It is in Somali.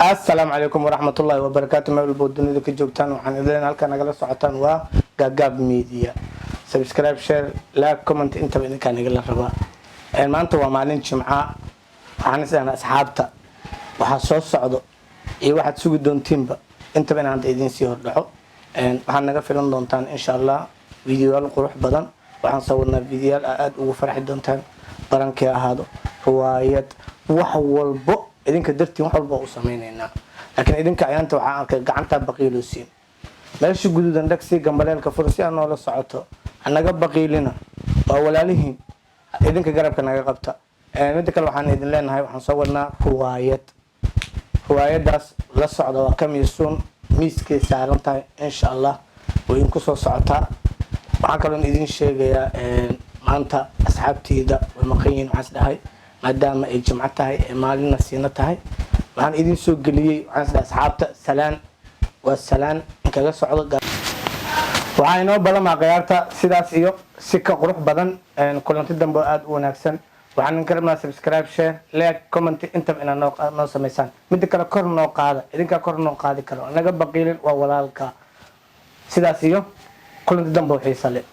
السلام عليكم ورحمة الله وبركاته. مال البودن إذا كجوتان وحن إذا هالك نقول سعتان وجاب ميديا سبسكرايب شير لا كومنت أنت بإذا كان يقول الربا ما أنت ومالين جمعة عن أنا أصحابته وحصل صعدوا واحد سوق دون تيمبا أنت بين عند إيدين سيور لحو وحن نقول في لندن تان إن شاء الله فيديو القروح بدن وحن صورنا فيديو الأد وفرح دون تان برانك هذا روايات وحول بق idinka dartii wax walba u sameeynayna laakiin idinka ayaanta waxa gacanta baqiiluusin meesha gududan dhagsi gambaleelka fursi aan la socoto anaga baqiilina waa walaalihiin idinka garabka naga qabta mid kale waxaan idin leenahay waxaan soo wadnaa ruwaayadaas la socda waa kamiisuun miiskay saaran tahay insha Allah way ku soo socotaa waxaan kaloo idin sheegayaa maanta asxaabteyda way maqayn waxaas dhahay maadaama ay jimco tahay maalina siina tahay waxaan idin soo galiyay waxaan sida asxaabta salaan kaga socdo waxaan inoo balama qiyaarta sidaas iyo si ka qurux badan kulanti dambe aad u wanaagsan waxaan karnaa subscribe share like comment inta ina noo sameeysan mid kale kor noo qaada idinka kor noo qaadi karo anaga baqiilin waa walaalka sidaas iyo kulanti dambe xiiso leh